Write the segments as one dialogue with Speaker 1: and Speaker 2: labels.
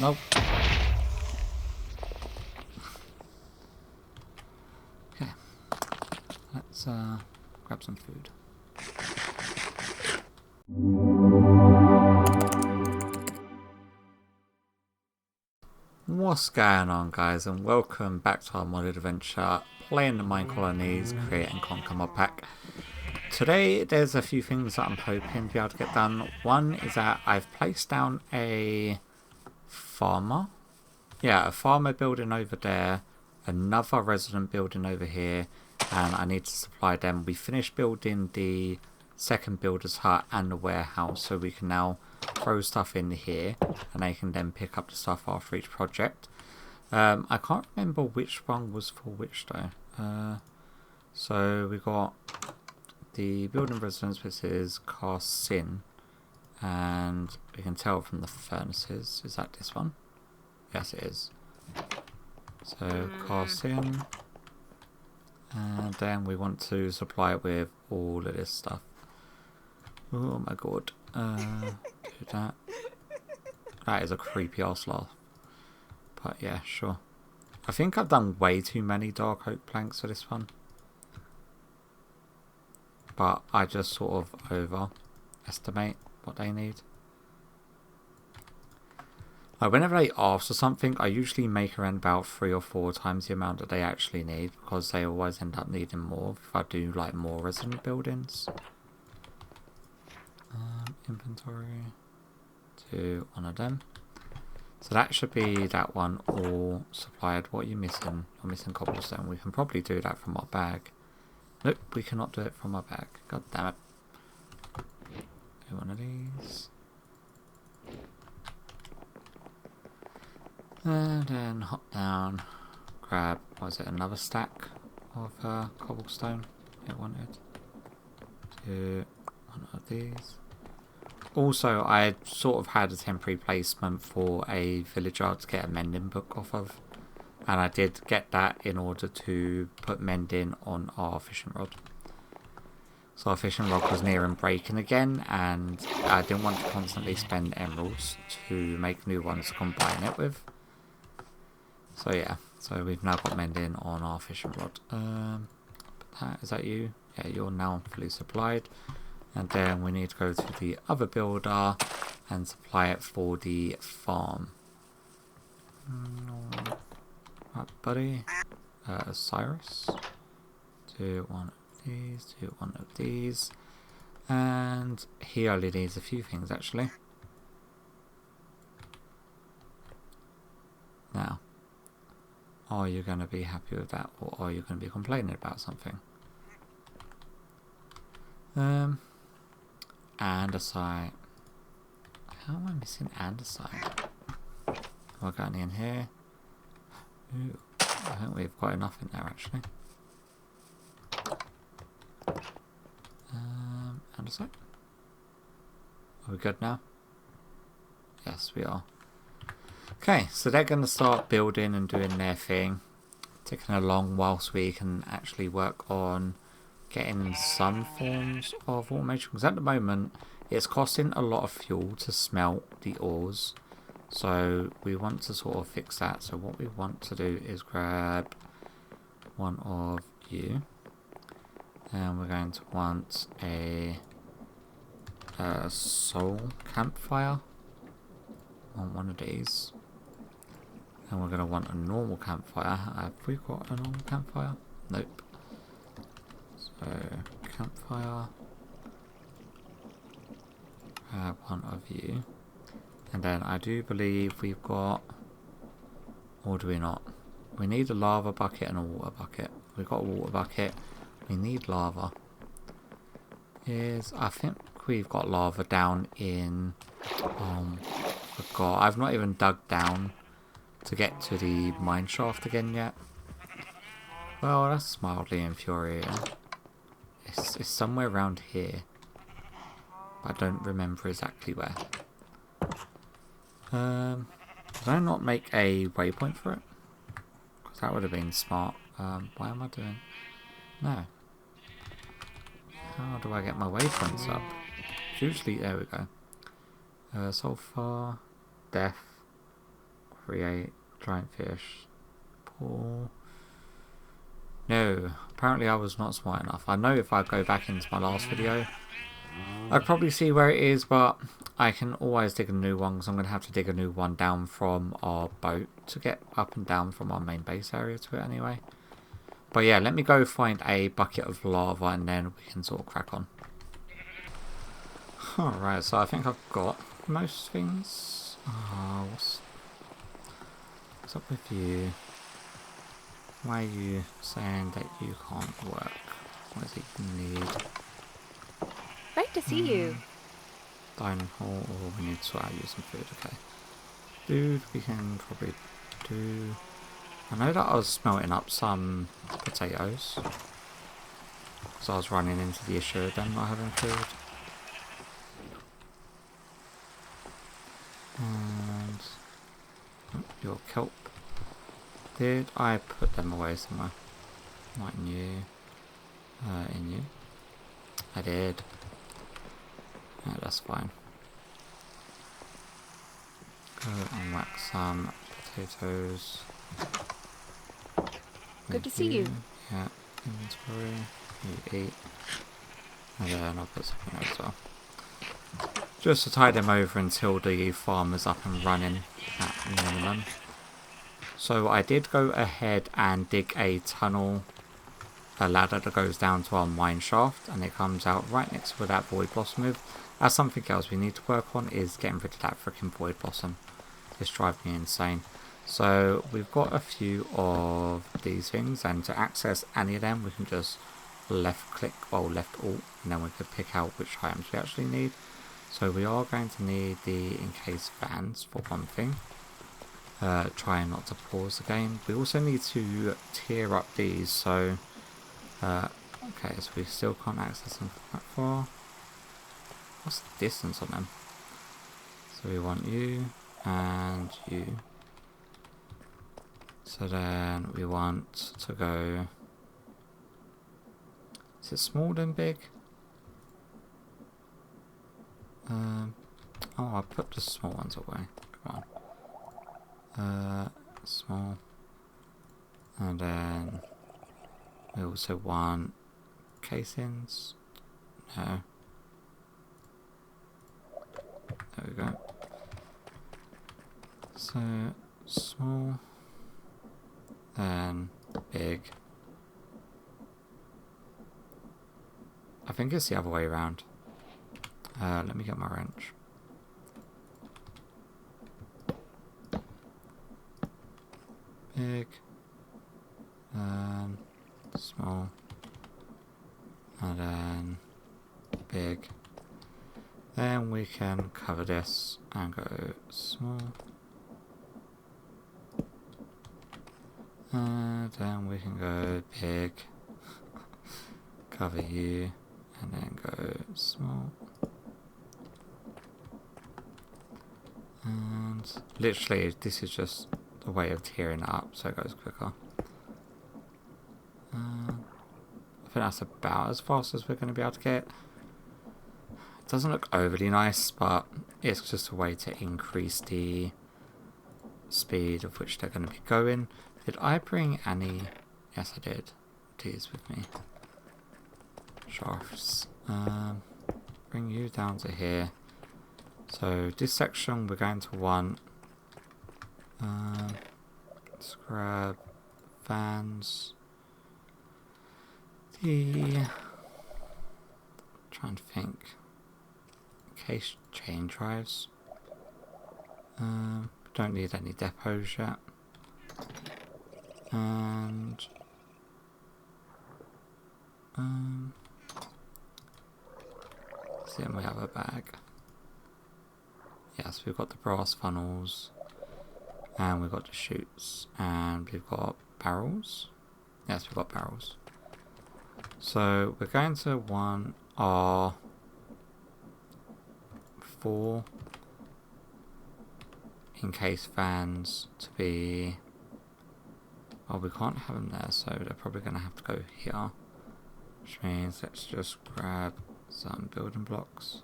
Speaker 1: Nope. Okay. Let's grab some food. What's going on, guys, and welcome back to our modded adventure playing the Minecolonies Create and Conquer mod pack. Today there's a few things that I'm hoping to be able to get done. One is that I've placed down a farmer. Yeah, a farmer building over there, another resident building over here, and I need to supply them. We finished building the second builder's hut and the warehouse, so we can now throw stuff in here and they can then pick up the stuff after each project. I can't remember which one was for which though. So we got the building residence, which is cast sin, and we can tell from the furnaces. Is that this one? Yes, it is. So cast in, and then we want to supply it with all of this stuff. Oh my god. Do that. That is a creepy ass laugh. But yeah, sure. I think I've done way too many dark oak planks for this one. But I just sort of overestimate what they need. Like whenever they ask for something, I usually make around about 3 or 4 times the amount that they actually need, because they always end up needing more if I do like more resident buildings. Inventory to one of them. So that should be that one all supplied. What are you missing? You're missing cobblestone. We can probably do that from our bag. Nope, we cannot do it from our bag. God damn it. Do one of these. And then hop down, grab, what is it, another stack of cobblestone it wanted. Do one of these. Also, I sort of had a temporary placement for a villager to get a mending book off of. And I did get that in order to put mending on our fishing rod. So our fishing rod was nearing breaking again, and I didn't want to constantly spend emeralds to make new ones to combine it with. So yeah, so we've now got mending on our fishing rod. Is that you? Yeah, you're now fully supplied. And then we need to go to the other builder and supply it for the farm. Right, buddy. Cyrus. Do one of these, do one of these. And he only needs a few things actually. Now, are you going to be happy with that, or are you going to be complaining about something? Andesite. How am I missing andesite? Have I got any in here? Ooh, I think we've got enough in there actually. Andesite. Are we good now? Yes, we are. Okay, so they're going to start building and doing their thing, ticking along whilst we can actually work on getting some forms of automation, because at the moment it's costing a lot of fuel to smelt the ores, so we want to sort of fix that. So what we want to do is grab one of you, and we're going to want a soul campfire on one of these, and we're going to want a normal campfire. Have we got a normal campfire? Nope. So, campfire, grab one of you, and then I do believe we've got, or do we not? We need a lava bucket and a water bucket. We've got a water bucket, we need lava. I think we've got lava down in, forgot, I've not even dug down to get to the mine shaft again yet. Well, that's mildly infuriating. It's somewhere around here. I don't remember exactly where. Did I not make a waypoint for it? Because that would have been smart. Why am I doing... No. How do I get my waypoints up? Usually, there we go. Sulfur, death, create giant fish. Pool. No, apparently I was not smart enough. I know if I go back into my last video, I'd probably see where it is, but I can always dig a new one because I'm going to have to dig a new one down from our boat to get up and down from our main base area to it anyway. But yeah, let me go find a bucket of lava and then we can sort of crack on. Alright, so I think I've got most things. Oh, what's up with you? Why are you saying that you can't work? What is it you need?
Speaker 2: Great to see you.
Speaker 1: Dining hall, or we need to sort out use some food, okay. Food we can probably do. I know that I was smelting up some potatoes. Because I was running into the issue of them not having food. And your kelp. Did I put them away somewhere? Not in you. In you. I did. Yeah, that's fine. Go and whack some potatoes.
Speaker 2: Good to see you.
Speaker 1: Yeah, inventory. You eat. And then I'll put something there as well. Just to tide them over until the farm is up and running at minimum. So I did go ahead and dig a tunnel, a ladder that goes down to our mine shaft, and it comes out right next to where that void blossom is. That's something else we need to work on, is getting rid of that freaking void blossom. It's driving me insane. So we've got a few of these things, and to access any of them we can just left click or left alt, and then we could pick out which items we actually need. So we are going to need the encased fans for one thing. Trying not to pause the game. We also need to tier up these, so okay, so we still can't access them from that far. What's the distance on them? So we want you and you. So then we want to go, is it small then big? Oh, I put the small ones away. Come on. Small. And then we also want casings. No. There we go. So small. Then big. I think it's the other way around. Let me get my wrench. Big, then small, and then big. Then we can cover this and go small, and then we can go big, cover you, and then go small. And literally this is just a way of tearing it up so it goes quicker. I think that's about as fast as we're going to be able to get. It doesn't look overly nice, but it's just a way to increase the speed of which they're going to be going. Did I bring any? Yes, I did. These with me. Shafts. Bring you down to here. So this section we're going to want. Let's grab fans. Trying to think. Case chain drives. Don't need any depots yet. And see in my other bag. Yes, we've got the brass funnels. And we've got the chutes. And we've got barrels. Yes, we've got barrels. So we're going to want our 4 encased fans to be... Well, we can't have them there, so they're probably going to have to go here. Which means let's just grab some building blocks.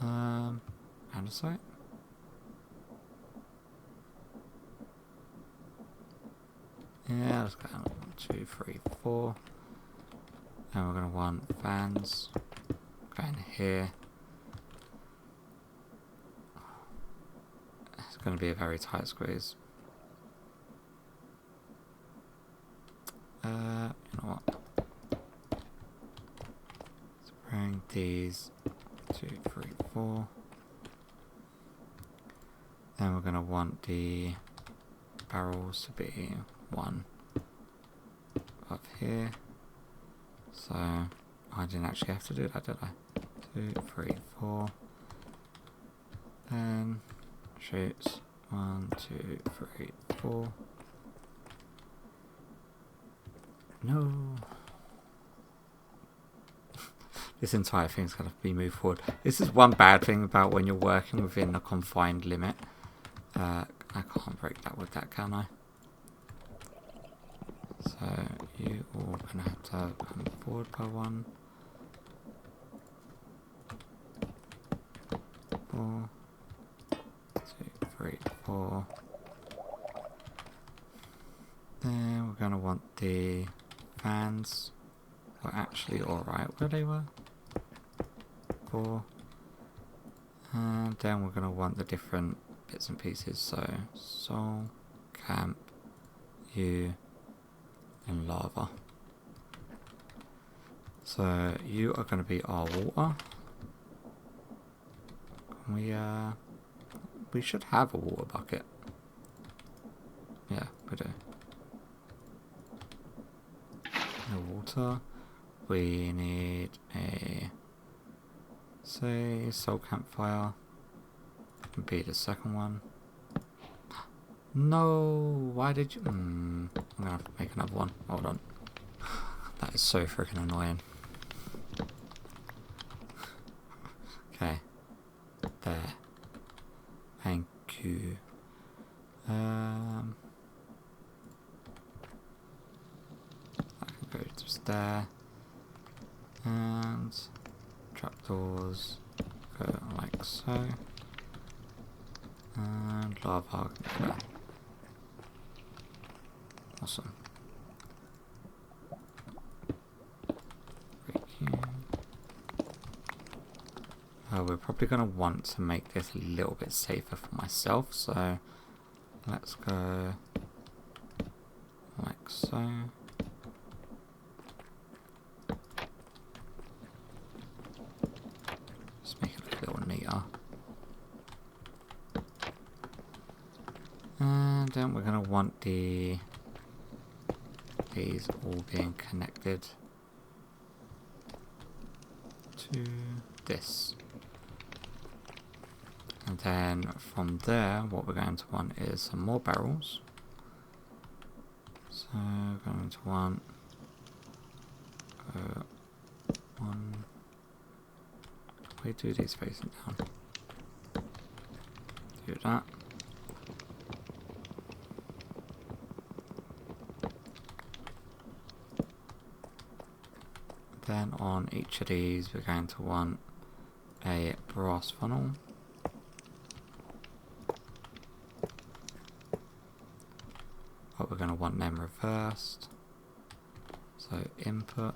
Speaker 1: Andesite. here. Let's go 1, 2, 3, 4. And we're going to want fans going here. It's going to be a very tight squeeze. You know what? Let's bring these 2, 3, 4. Then we're going to want the barrels to be 1 up here. So I didn't actually have to do that, did I? 2, 3, 4. Then shoots 1, 2, 3, 4. No. This entire thing's going to be moved forward. This is one bad thing about when you're working within a confined limit. I can't break that with that, can I? So you all going to have to come forward by 1. 4, 2, 3, 4. Then we're going to want the fans. Were actually alright where they were. 4. And then we're going to want the different bits and pieces. So soul, camp, you, and lava. So you are going to be our water. We should have a water bucket. Yeah, we do. No water. We need a, say, soul campfire. Would be the second one. No, why did you? I'm gonna have to make another one. Hold on. That is so freaking annoying. Okay. There. Thank you. I can go just there. And trapdoors go like so. And lava can go there. Awesome. We're probably going to want to make this a little bit safer for myself, so let's go like so. Just make it a little neater. And then we're going to want these all being connected to this. And then from there, what we're going to want is some more barrels. So we're going to want 1. We do these facing down. Do that. Then on each of these, we're going to want a brass funnel. But we're going to want them reversed. So input.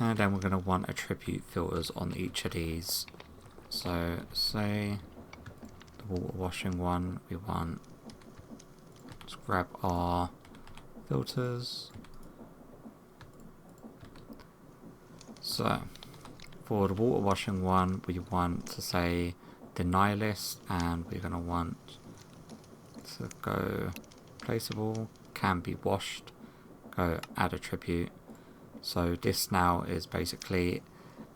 Speaker 1: And then we're going to want attribute filters on each of these. So say the water washing one, we want, let's grab our filters. So for the water washing one, we want to say deny list, and we're going to want to go placeable, can be washed, go add attribute. So this now is basically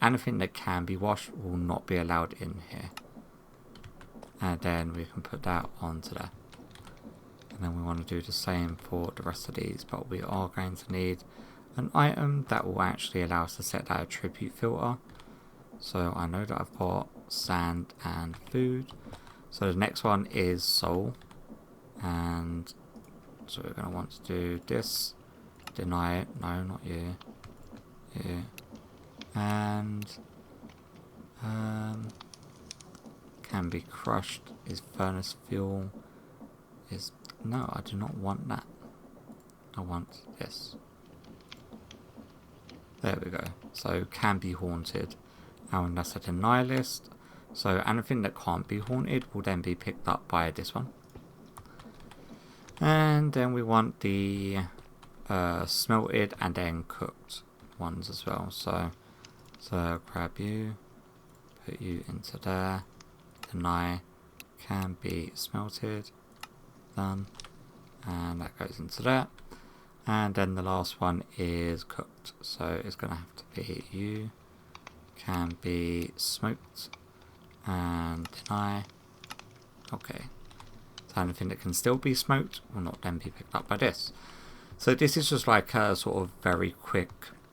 Speaker 1: anything that can be washed will not be allowed in here. And then we can put that onto there. And then we want to do the same for the rest of these, but we are going to need an item that will actually allow us to set that attribute filter. So I know that I've got sand and food. So the next one is soul. And so we're going to want to do this. Deny it. No, not you. You. And can be crushed is furnace fuel. Is No, I do not want that. I want this. There we go. So, can be haunted. And that's a deny list. So, anything that can't be haunted will then be picked up by this one. And then we want the smelted and then cooked ones as well. So grab you, put you into there. Deny, can be smelted. Done. And that goes into there. And then the last one is cooked. So it's going to have to be you, can be smoked. And deny. Okay. So anything that can still be smoked will not then be picked up by this. So this is just like a sort of very quick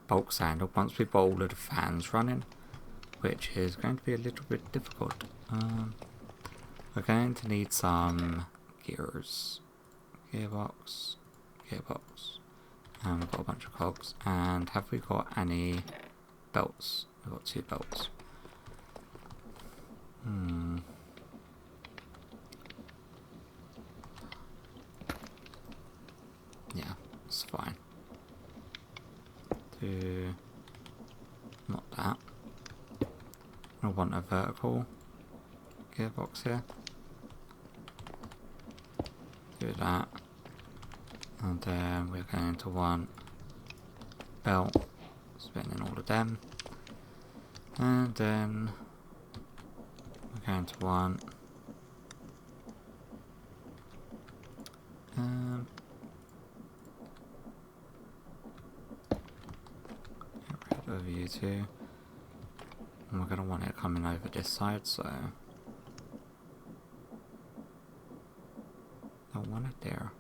Speaker 1: bulk sander once we've got all of the fans running, which is going to be a little bit difficult. We're going to need some gears. Gearbox. And we've got a bunch of cogs. And have we got any belts? We've got 2 belts. Yeah, it's fine. Do not that. I want a vertical gearbox here. Do that. And then we're going to want belt, spinning all of them. And then we're going to want get rid of you two. And we're going to want it coming over this side, so I want it there.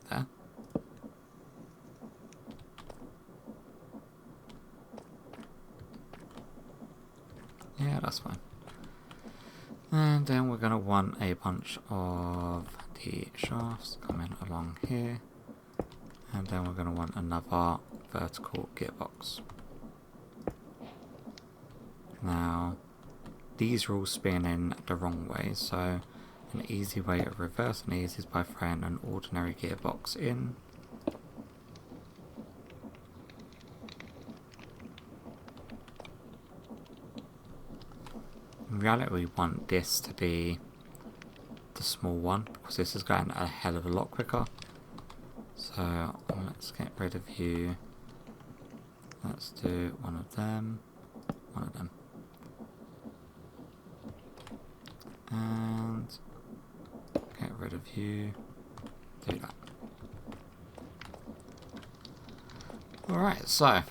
Speaker 1: There. Yeah, that's fine. And then we're going to want a bunch of the shafts coming along here. And then we're going to want another vertical gearbox. Now, these are all spinning the wrong way, so an easy way to reverse these is by throwing an ordinary gearbox in. In reality, we want this to be the small one, because this is going a hell of a lot quicker. So let's get rid of you. Let's do one of them. And get rid of you. Do that. Alright, so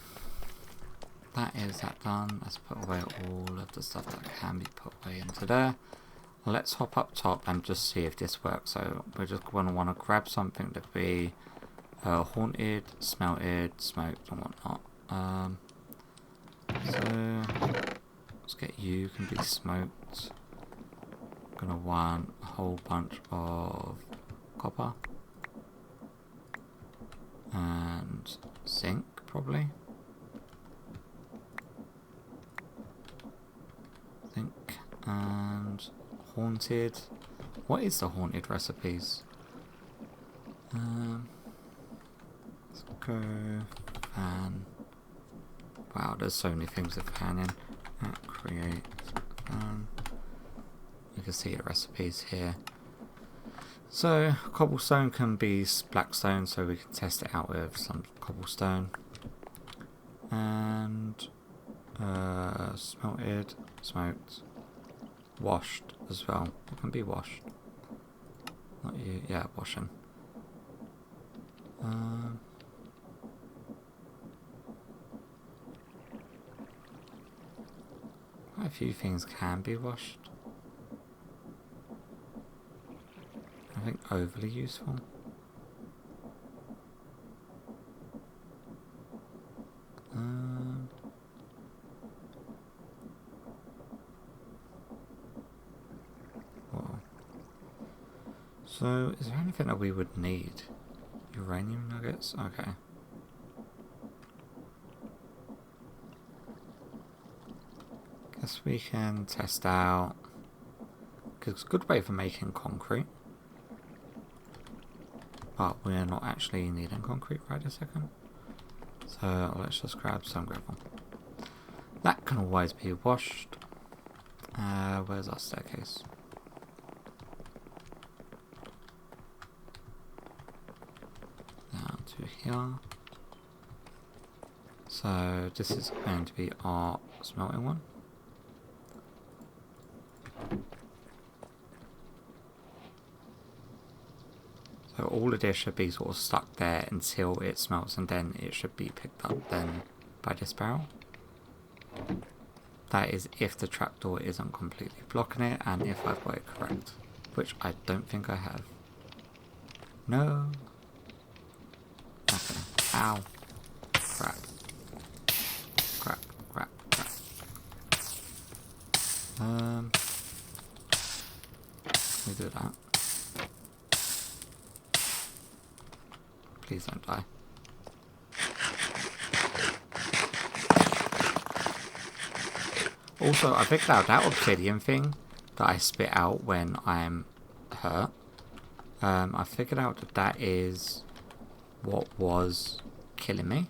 Speaker 1: that is that done. Let's put away all of the stuff that can be put away into there. Let's hop up top and just see if this works. So we're just going to want to grab something that could be haunted, smelted, smoked and whatnot. So let's get you, can be smoked. Gonna want a whole bunch of copper and zinc probably. Zinc and haunted. What is the haunted recipes? Let's go fan. Wow, there's so many things with fan in. Create fan. You can see the recipes here. So cobblestone can be blackstone, so we can test it out with some cobblestone. And smelted, smoked, washed as well. It can be washed. Not you, yeah, washing. Quite a few things can be washed. I think overly useful. Whoa. So, is there anything that we would need? Uranium nuggets? Okay. Guess we can test out, because it's a good way for making concrete. but we're not actually needing concrete right this second. So let's just grab some gravel. That can always be washed. Where's our staircase? Down to here. So this is going to be our smelting one. So all of this should be sort of stuck there until it smelts, and then it should be picked up then by this barrel. That is if the trapdoor isn't completely blocking it, and if I've got it correct. Which I don't think I have. No. Okay. Ow. Crap. Crap, crap, crap. We do that. Please don't die. Also, I figured out that obsidian thing that I spit out when I'm hurt. I figured out that that is what was killing me.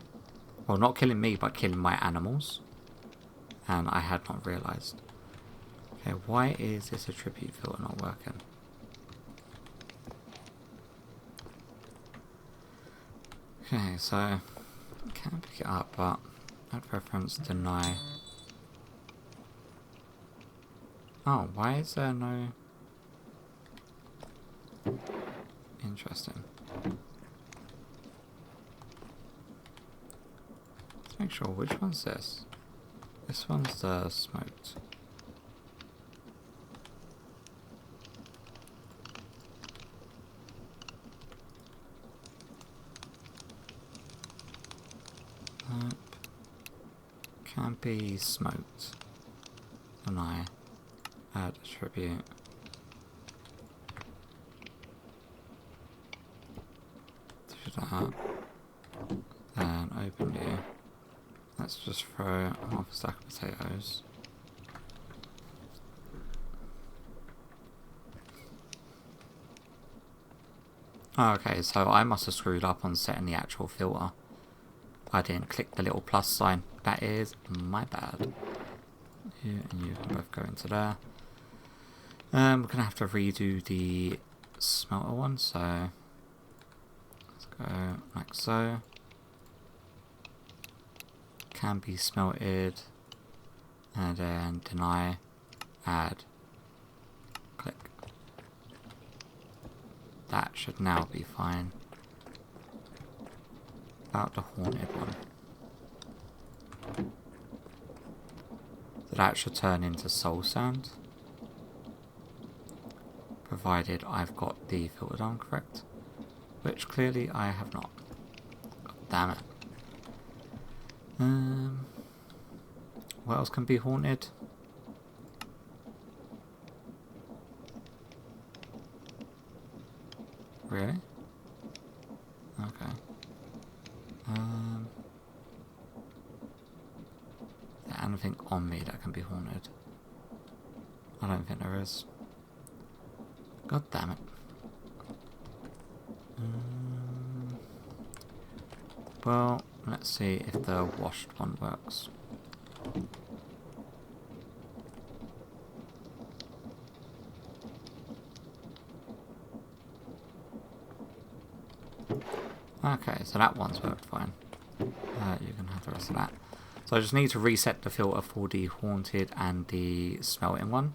Speaker 1: Well, not killing me, but killing my animals. And I had not realised. Okay, why is this attribute filter not working? Okay, so I can pick it up, but add reference deny. Oh, why is there no... Interesting. Let's make sure, which one's this? This one's the smoked. Nope. Can't be smoked. Deny. Add attribute. Do that. Then open new. Let's just throw half a stack of potatoes. Okay, so I must have screwed up on setting the actual filter. I didn't click the little plus sign. That is my bad. You and you can both go into there. We're going to have to redo the smelter one, so let's go like so. Can be smelted, and then deny, add, click. That should now be fine. About the haunted one. So that should turn into soul sand. Provided I've got the filter done correct. Which clearly I have not. God damn it. What else can be haunted? Really? Okay. Is there anything on me that can be haunted? I don't think there is. God damn it. Well, let's see if the washed one works. Okay, so that one's worked fine. You can have the rest of that. So I just need to reset the filter for the haunted and the smelting one.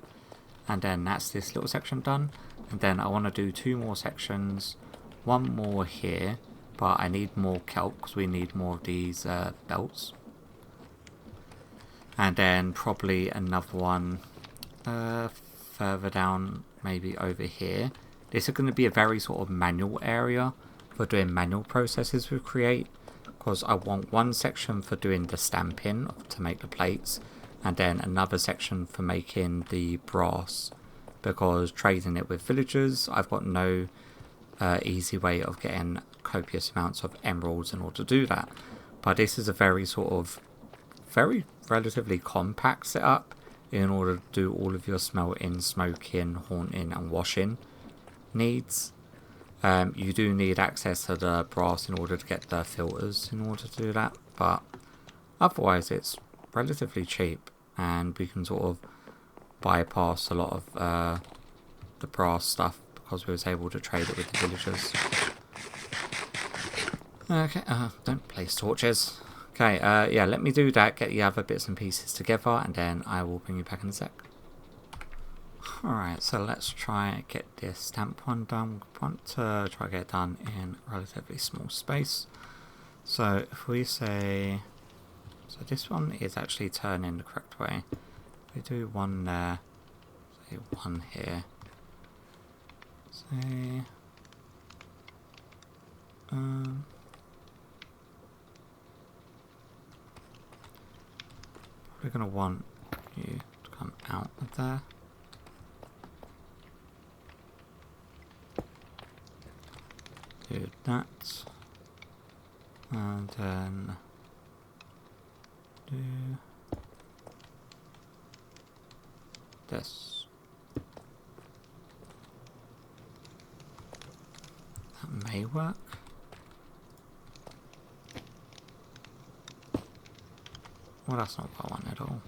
Speaker 1: And then that's this little section done. And then I want to do 2 more sections. One more here. But I need more kelp because we need more of these belts. And then probably another one further down, maybe over here. This is going to be a very sort of manual area for doing manual processes with Create. Because I want one section for doing the stamping to make the plates. And then another section for making the brass. Because trading it with villagers, I've got no easy way of getting copious amounts of emeralds in order to do that. But this is a very sort of relatively compact setup in order to do all of your smelting, smoking, haunting and washing needs. You do need access to the brass in order to get the filters in order to do that, but otherwise it's relatively cheap, and we can sort of bypass a lot of the brass stuff because we was able to trade it with the villagers. Okay, don't place torches. Okay, yeah, let me do that, get the other bits and pieces together, and then I will bring you back in a sec. Alright, so let's try and get this stamp one done. We want to try to get it done in a relatively small space. So if we say... So this one is actually turning the correct way. If we do one there, say one here. Say... We're going to want you to come out of there. Do that. And then do this. That may work. Well, that's not what I want at all.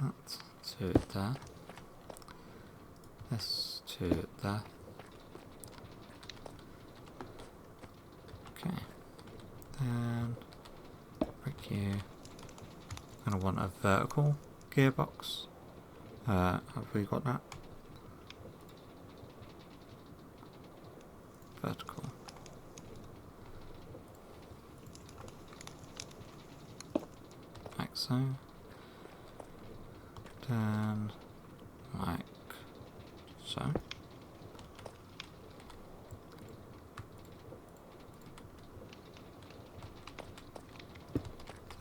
Speaker 1: That to there. This to there. Okay. Then break you. I'm gonna want a vertical gearbox. Have we got that? Vertical. Like so. Then like so.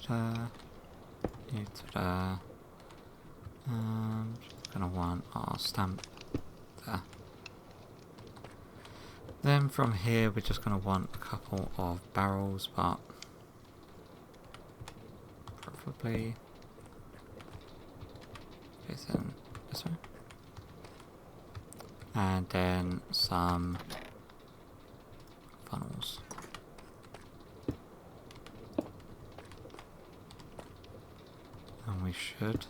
Speaker 1: Ta-da. You ta-da. And gonna want our stamp there. Then from here we're just going to want a couple of barrels, but preferably facing this way. And then some funnels. And we should...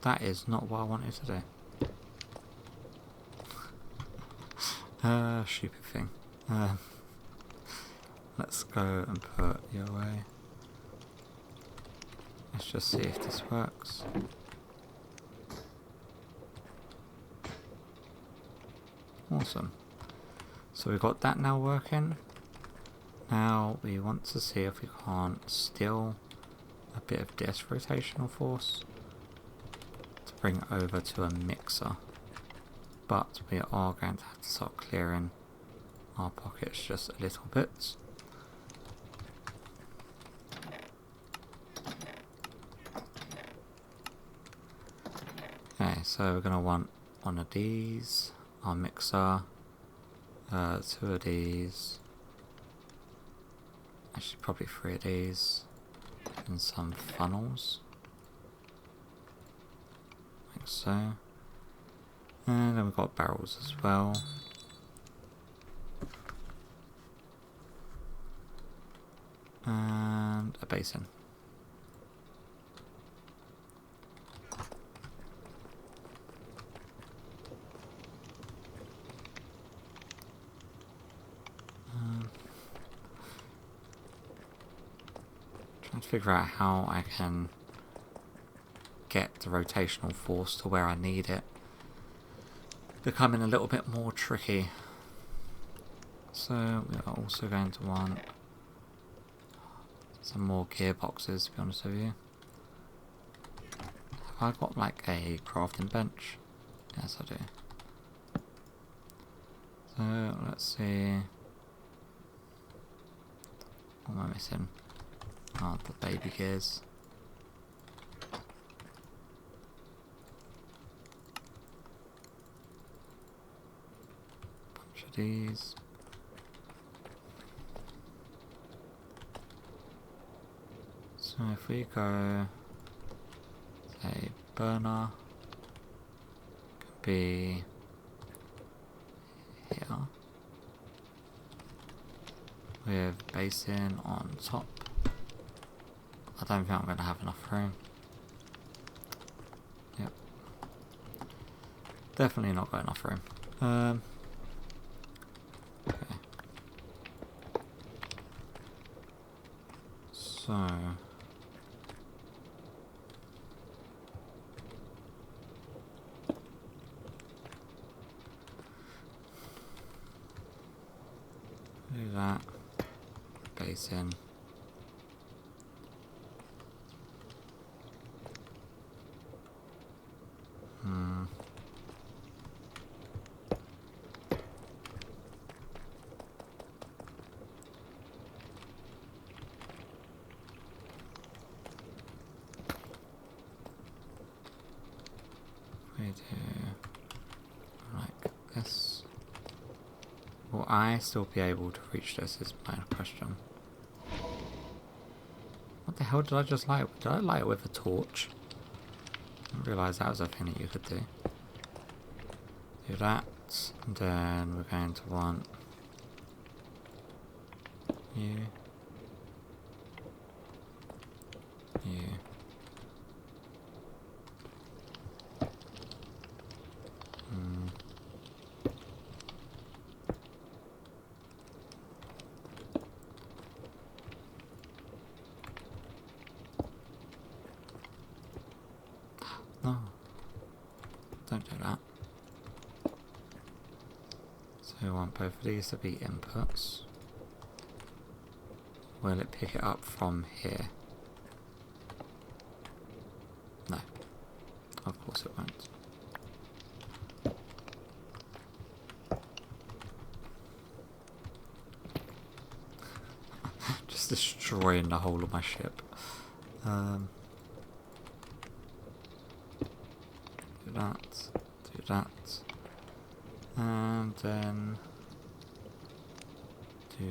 Speaker 1: That is not what I wanted to do. Stupid thing. Let's go and put you away. Let's just see if this works. Awesome. So we've got that now working. Now we want to see if we can't steal a bit of this rotational force to bring it over to a mixer. But we are going to have to start clearing our pockets just a little bit. Okay, so we're going to want one of these, our mixer, two of these, actually probably three of these, and some funnels, like so. And then we've got barrels as well. And a basin. Trying to figure out how I can get the rotational force to where I need it. Becoming a little bit more tricky. So we are also going to want some more gearboxes, to be honest with you. Have I got like a crafting bench? Yes, I do. So let's see. What am I missing? Oh, the baby gears. Bunch of these. So if we go burner could be here with basin on top. I don't think I'm going to have enough room. Yep. Definitely not got enough room. Okay. So do that. Basin. We do like this. Will I still be able to reach this is my question. What the hell did I just light? Did I light it with a torch? I didn't realise that was a thing that you could do. Do that, and then we're going to want you, you. No, don't do that. So we want both of these to be inputs. Will it pick it up from here? No, of course it won't. Just destroying the whole of my ship. Do that, and then do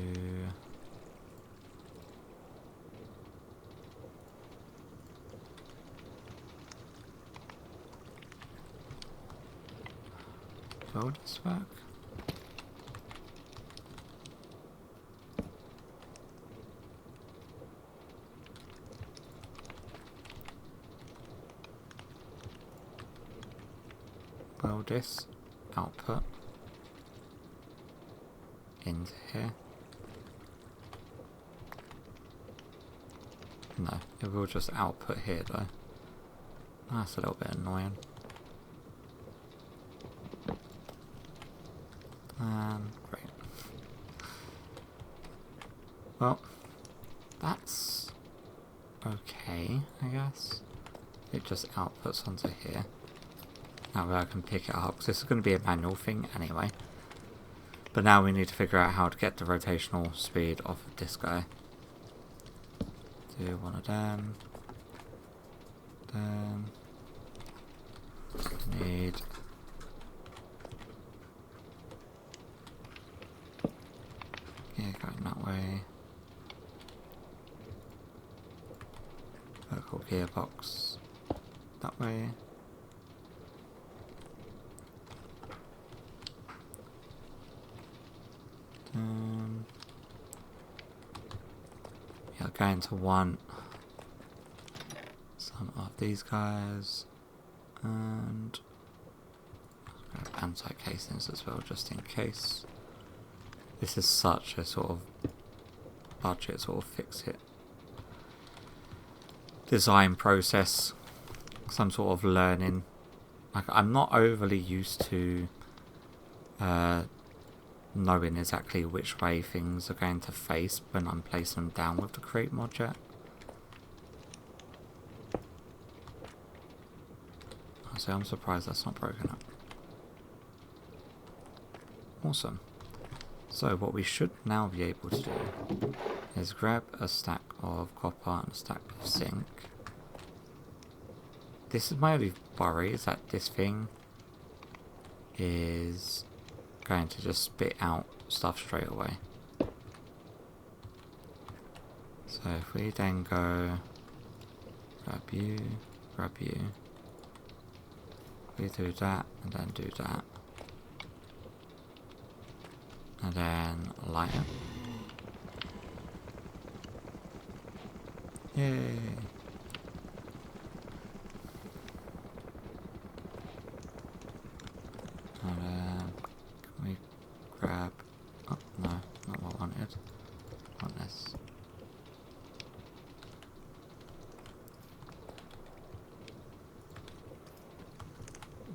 Speaker 1: will this work? Will this output into here? No, it will just output here though. That's a little bit annoying. Great. Well, that's okay, I guess. It just outputs onto here. That way I can pick it up, because this is going to be a manual thing anyway. But now we need to figure out how to get the rotational speed off of this guy. Do one of them. Then need going that way. Vertical gearbox that way. You're going to want some of these guys and anti-casings as well, just in case. This is such a sort of budget sort of fix it design process, some sort of learning. Like, I'm not overly used to knowing exactly which way things are going to face when I'm placing them down with the create mod yet. So I'm surprised that's not broken up. Awesome. So what we should now be able to do is grab a stack of copper and a stack of zinc. This is my only worry, is that this thing is going to just spit out stuff straight away. So if we then go grab you, We do that, and then do that. And then light it. Yay! And then can we grab... Oh, no, not what I wanted. I want this.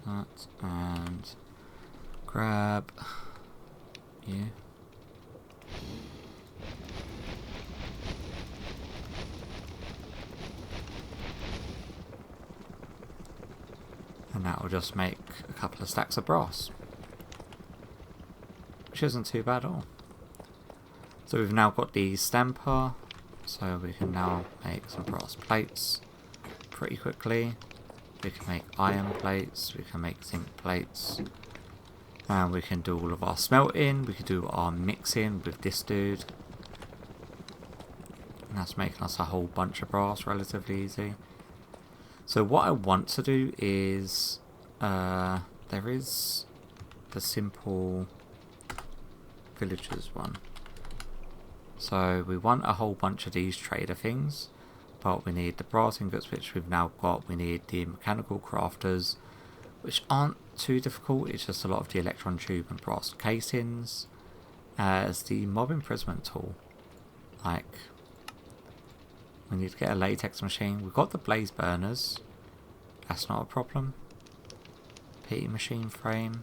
Speaker 1: That, and grab you. And that will just make a couple of stacks of brass, which isn't too bad at all. So we've now got the stamper, so we can now make some brass plates pretty quickly. We can make iron plates, we can make zinc plates, and we can do all of our smelting, we can do our mixing with this dude. And that's making us a whole bunch of brass relatively easy. So what I want to do is, there is the simple villagers one. So we want a whole bunch of these trader things. But we need the brass ingots, which we've now got. We need the mechanical crafters, which aren't too difficult. It's just a lot of the electron tube and brass casings. As the mob imprisonment tool. Like, we need to get a latex machine. We've got the blaze burners. That's not a problem. Pity machine frame.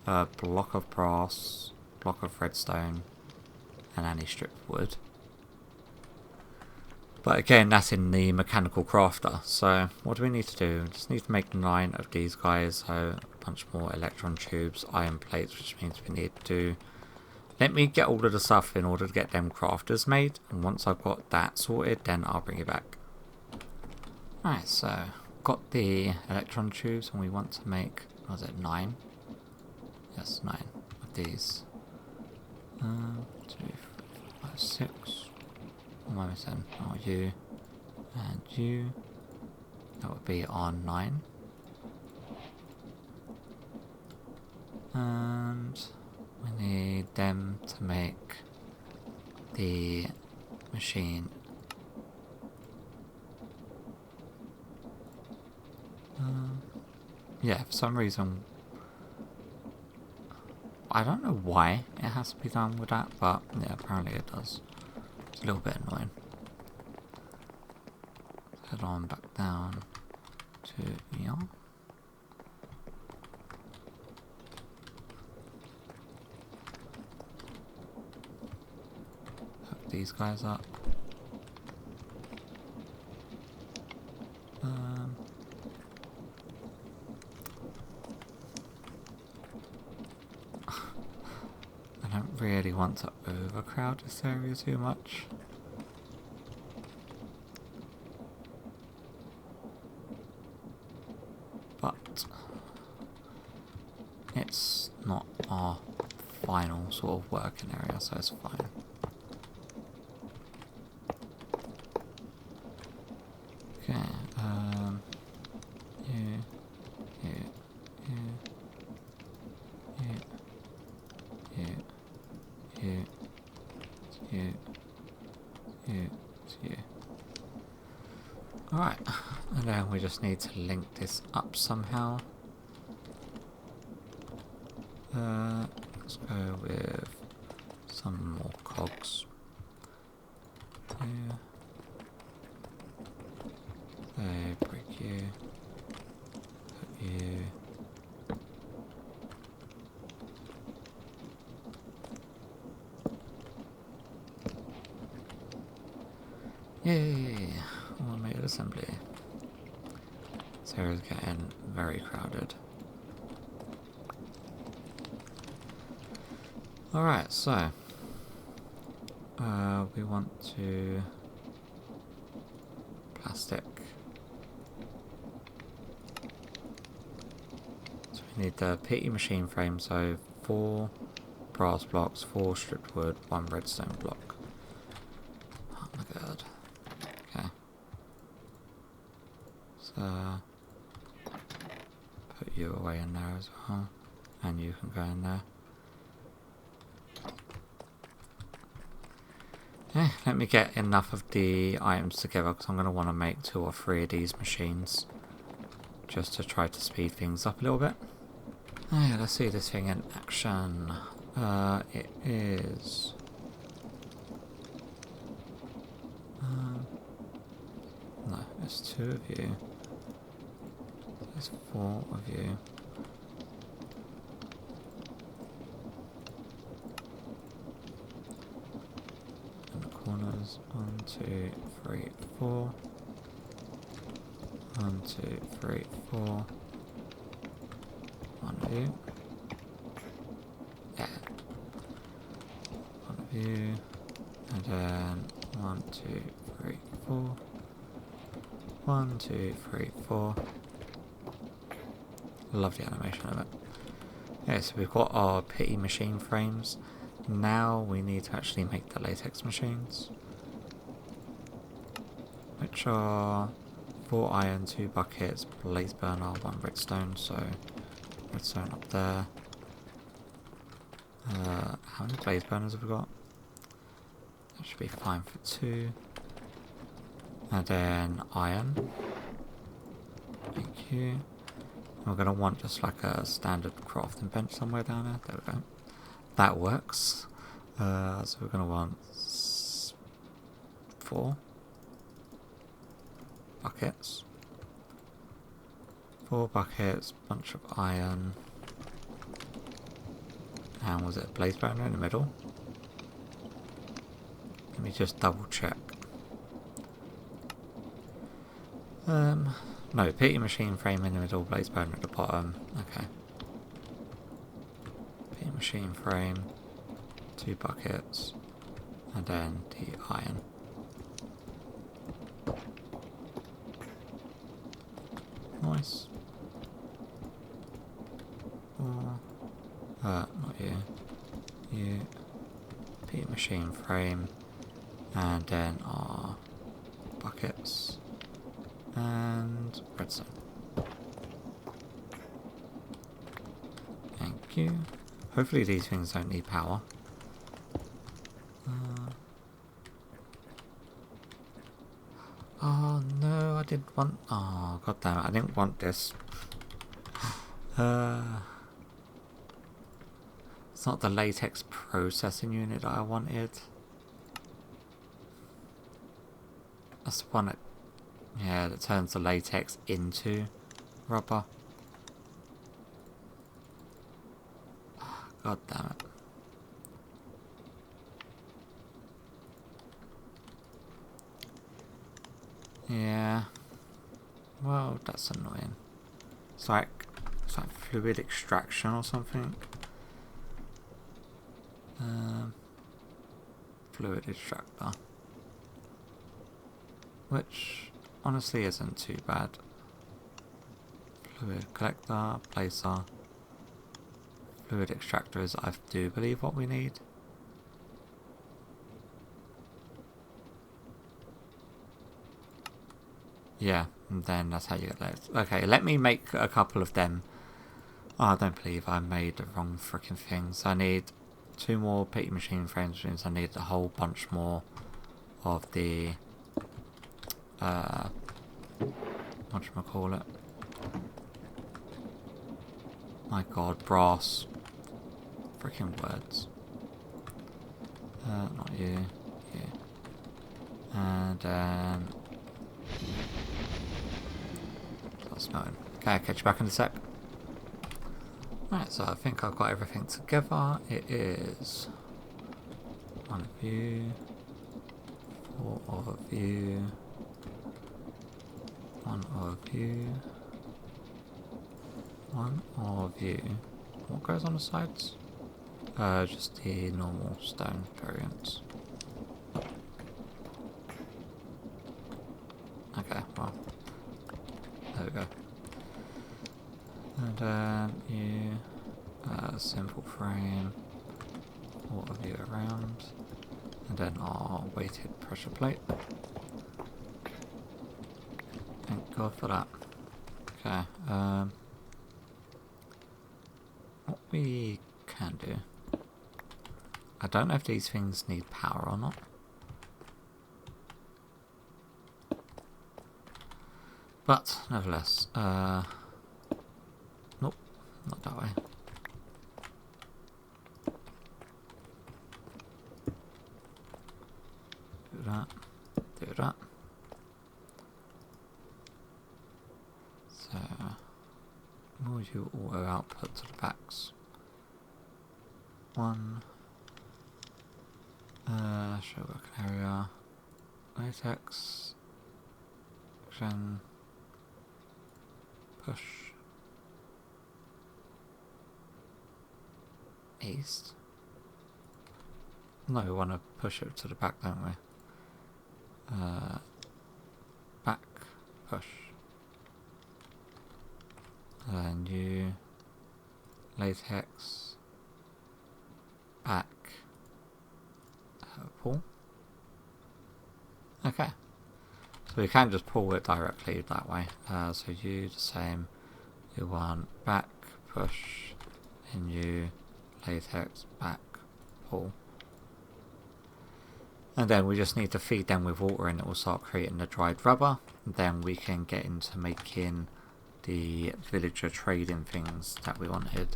Speaker 1: A block of brass. Block of redstone. And any strip of wood. But again, that's in the mechanical crafter. So what do we need to do? We just need to make 9 of these guys. So a bunch more electron tubes, iron plates, which means we need to... Let me get all of the stuff in order to get them crafters made. And once I've got that sorted, then I'll bring it back. Alright, so got the electron tubes and we want to make, what was it, 9? Yes, 9 of these. 2, 3, 4, 5, 6. What am I missing? Oh, you and you. That would be on 9. And we need them to make the machine. Yeah, for some reason, I don't know why it has to be done with that, but yeah, apparently it does. It's a little bit annoying. Head on back down to here. Hook these guys up. I don't really want to overcrowd this area too much. But it's not our final sort of working area, so it's fine. Okay, you, you. Alright, and then we just need to link this up somehow. Let's go with some more cogs. Break you. Put you. Yay! Automated assembly. This area is getting very crowded. Alright, so we want to plastic. So we need the pity machine frame, so 4 brass blocks, 4 stripped wood, 1 redstone block. Oh my god. Okay. So way in there as well. And you can go in there. Yeah, let me get enough of the items together because I'm going to want to make 2 or 3 of these machines. Just to try to speed things up a little bit. Oh yeah, let's see this thing in action. It is... no, there's 2 of you. There's 4 of you. In the corners, 1, 2, 3, 4. 1, 2, 3, 4. 1 of you. Yeah. 1 of you. And then 1, 2, 3, 4. 1, 2, 3, 4. Love the animation of it. Yeah, so we've got our pity machine frames. Now we need to actually make the latex machines. Which are 4 iron, 2 buckets, blaze burner, 1 redstone, so redstone up there. How many blaze burners have we got? That should be fine for 2. And then iron. Thank you. We're going to want just like a standard crafting bench somewhere down there. There we go. That works. So we're going to want 4 buckets. 4 buckets, bunch of iron. And was it a blaze burner in the middle? Let me just double check. No, pity machine frame in the middle, blaze burner at the bottom. Okay. Pity machine frame, 2 buckets, and then the iron. Nice. 4. Not you. You. Pity machine frame, and then our buckets. And redstone. Thank you. Hopefully these things don't need power. Oh no, I didn't want... oh god damn it, I didn't want this. It's not the latex processing unit that I wanted. That's the one that... yeah, that turns the latex into rubber. God damn it. Yeah. Well, that's annoying. It's like fluid extraction or something. Fluid extractor. Which honestly isn't too bad. Fluid collector, placer. Fluid extractor is, I do believe, what we need. Yeah, and then that's how you get those. Okay, let me make a couple of them. Oh, I don't believe I made the wrong freaking things. I need 2 more pity machine frames, which means I need a whole bunch more of the whatchamacallit. My god, brass. Freaking words. Not you. You. And then... that's smelling. Okay, I'll catch you back in a sec. Right, so I think I've got everything together. It is 1 of you, 4 of you, 1 of you, 1 of you. What goes on the sides? Just the normal stone variants. Okay, well, there we go. And then you, simple frame, 4 of you around, and then our weighted pressure plate. Thank God for that. Okay, we can do. I don't know if these things need power or not. But, nevertheless, nope, not that way. Do that, do that. So, move you auto output to the backs. One. Show working area. Latex. Action. Push. East. No, we want to push it to the back, don't we? Back. Push. And you. Latex. Back. Pull. Okay. So we can just pull it directly that way. So you the same. You want back, push, and you latex, back, pull. And then we just need to feed them with water and it will start creating the dried rubber. And then we can get into making the villager trading things that we wanted.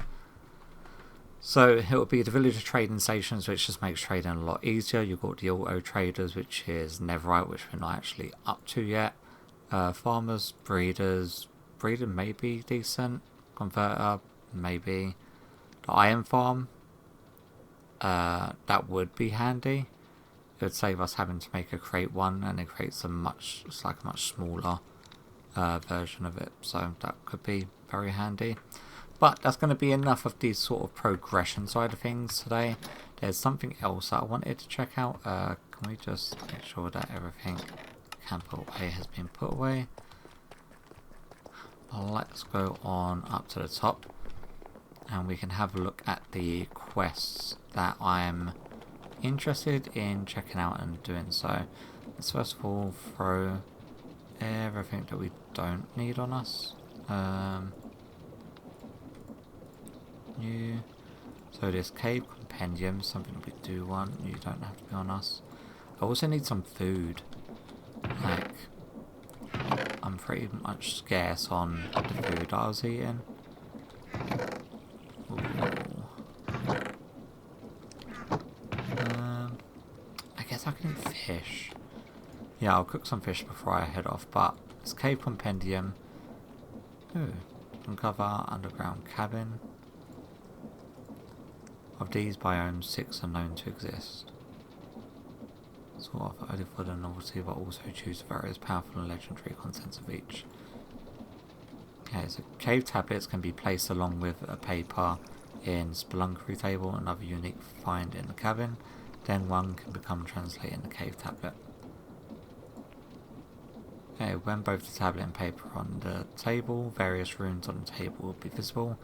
Speaker 1: So it will be the villager trading stations, which just makes trading a lot easier. You've got the auto traders, which is netherite, which we're not actually up to yet. Farmers, breeders, breeder may be decent. Converter, maybe. The iron farm, that would be handy. It would save us having to make a crate one, and it creates it's like a much smaller version of it. So that could be very handy. But that's going to be enough of the sort of progression side of things today. There's something else that I wanted to check out. Can we just make sure that everything can put away has been put away? Let's go on up to the top. And we can have a look at the quests that I'm interested in checking out and doing. So let's first of all throw everything that we don't need on us. New. So this cave compendium, something we do want. You don't have to be on us. I also need some food. Like, I'm pretty much scarce on the food I was eating. I guess I can eat fish. Yeah, I'll cook some fish before I head off. But this cave compendium. Ooh, uncover underground cabin. Of these biomes, 6 are known to exist. Sort of only for the novelty, but also choose various powerful and legendary contents of each. Okay, so cave tablets can be placed along with a paper in Spelunkery table, another unique find in the cabin. Then one can become translated in the cave tablet. Okay, when both the tablet and paper are on the table, various runes on the table will be visible.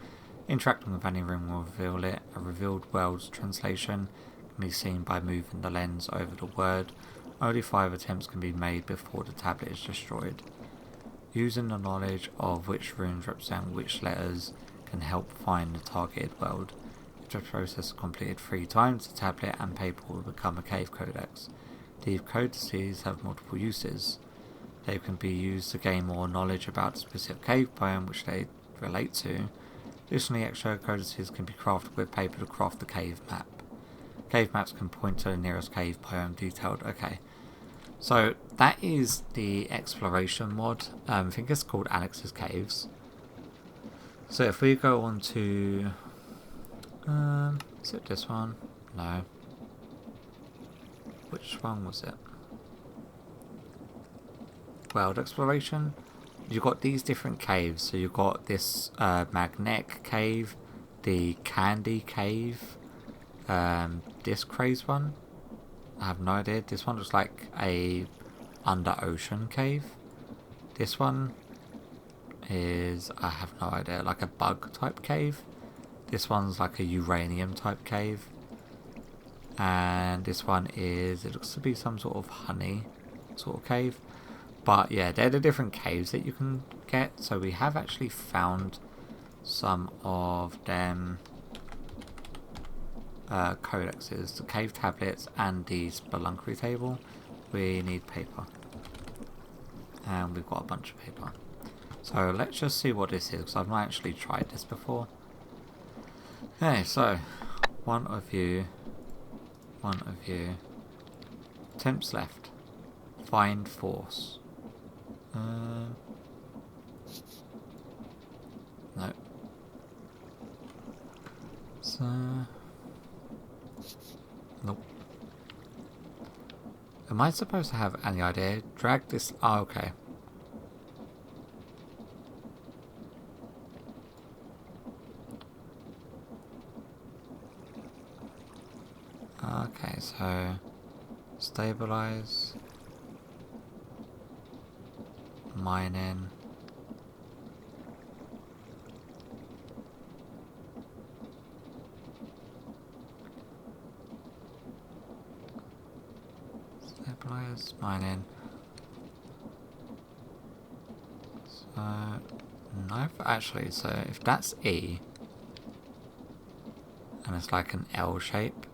Speaker 1: Interacting with any room will reveal it. A revealed world's translation can be seen by moving the lens over the word. Only 5 attempts can be made before the tablet is destroyed. Using the knowledge of which runes represent which letters can help find the targeted world. If the process is completed 3 times, the tablet and paper will become a cave codex. These codices have multiple uses. They can be used to gain more knowledge about the specific cave biome which they relate to. Additionally, extra codices can be crafted with paper to craft the cave map. Cave maps can point to the nearest cave biome detailed. Okay, so that is the exploration mod. I think it's called Alex's Caves. So if we go on to... is it this one? No. Which one was it? World exploration. You've got these different caves. So you've got this magnetic cave, the candy cave, this craze one. I have no idea. This one looks like a under ocean cave. This one is, I have no idea, like a bug type cave. This one's like a uranium type cave. And this one is, it looks to be some sort of honey sort of cave. But yeah, they're the different caves that you can get. So we have actually found some of them codexes, the cave tablets and the spelunkery table, we need paper. And we've got a bunch of paper. So let's just see what this is, because I've not actually tried this before. Okay, so one of you. Attempts left. Find force. No. So nope. Am I supposed to have any idea? Drag this. Oh, okay. Okay, so stabilize, mining, stabilize, mining. So no, actually, so if that's E and it's like an L shape,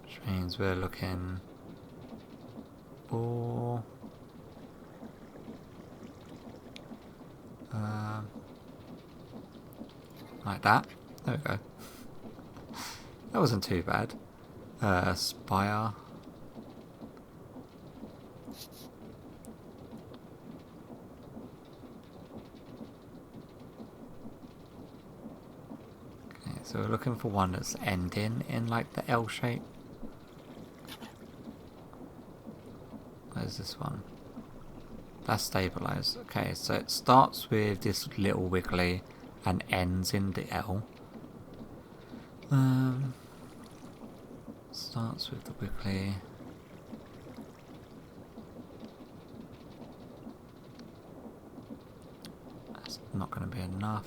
Speaker 1: which means we're looking for like that. There we go. That wasn't too bad. Spire. Okay, so we're looking for one that's ending in like the L shape. Where's this one? That's stabilized. Okay, so it starts with this little wiggly and ends in the L. Starts with the wiggly. That's not going to be enough.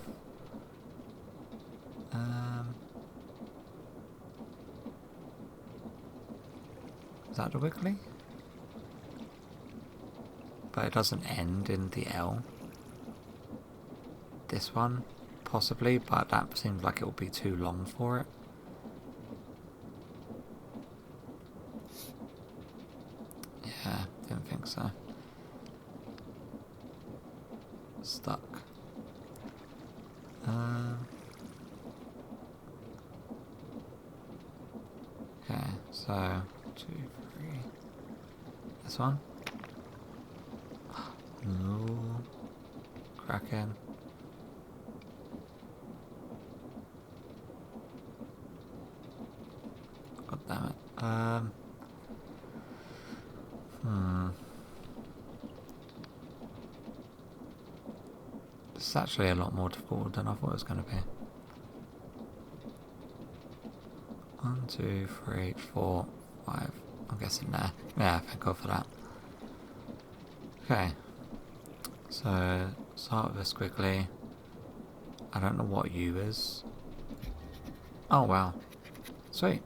Speaker 1: Is that the wiggly? But it doesn't end in the L. This one, possibly, but that seems like it will be too long for it. Yeah, didn't think so. Stuck. Okay, so 2, 3. This one. No. Kraken. God damn it. It's actually a lot more difficult than I thought it was going to be. 1, 2, 3, 4, 5. I'm guessing there. Yeah, thank God for that. Okay. So, start with a squiggly. I don't know what U is. Oh, wow. Sweet.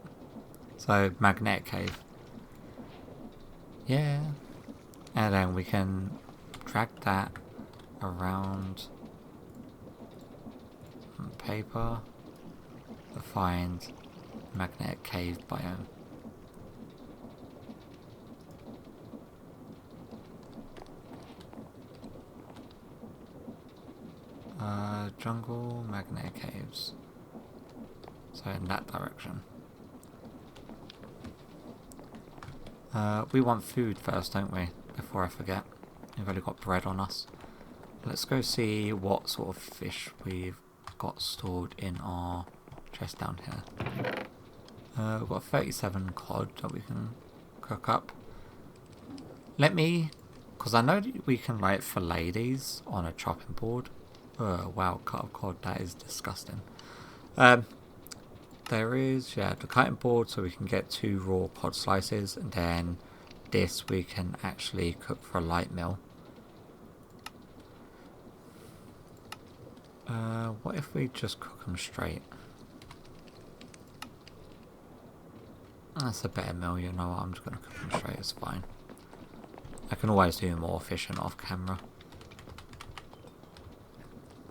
Speaker 1: So, magnetic cave. Yeah. And then we can drag that around paper to find magnetic cave biome. Jungle, magnetic caves. So in that direction. We want food first, don't we? Before I forget. We've only got bread on us. Let's go see what sort of fish we've got stored in our chest down here. We've got 37 cod that we can cook up. Let me... because I know that we can like fillet these on a chopping board. Oh, wow, cut of cod, that is disgusting. There is, yeah, the cutting board, so we can get 2 raw cod slices, and then this we can actually cook for a light meal. What if we just cook them straight? That's a better meal, you know what, I'm just going to cook them straight, it's fine. I can always do more efficient off camera.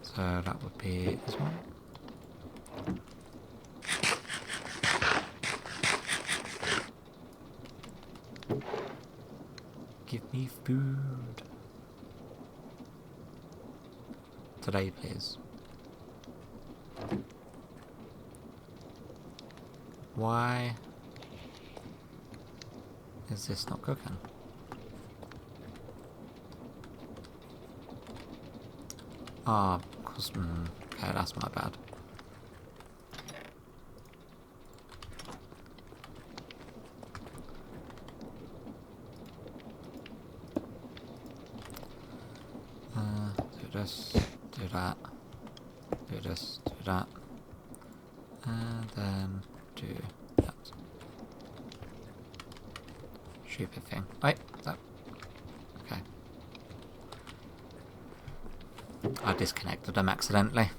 Speaker 1: So that would be this one. Give me food. Today, please. Why is this not cooking? Ah, because... okay, that's my bad. Do this, do that, do this, do that, and then do that. Stupid thing. Wait, that. Okay. I disconnected them accidentally.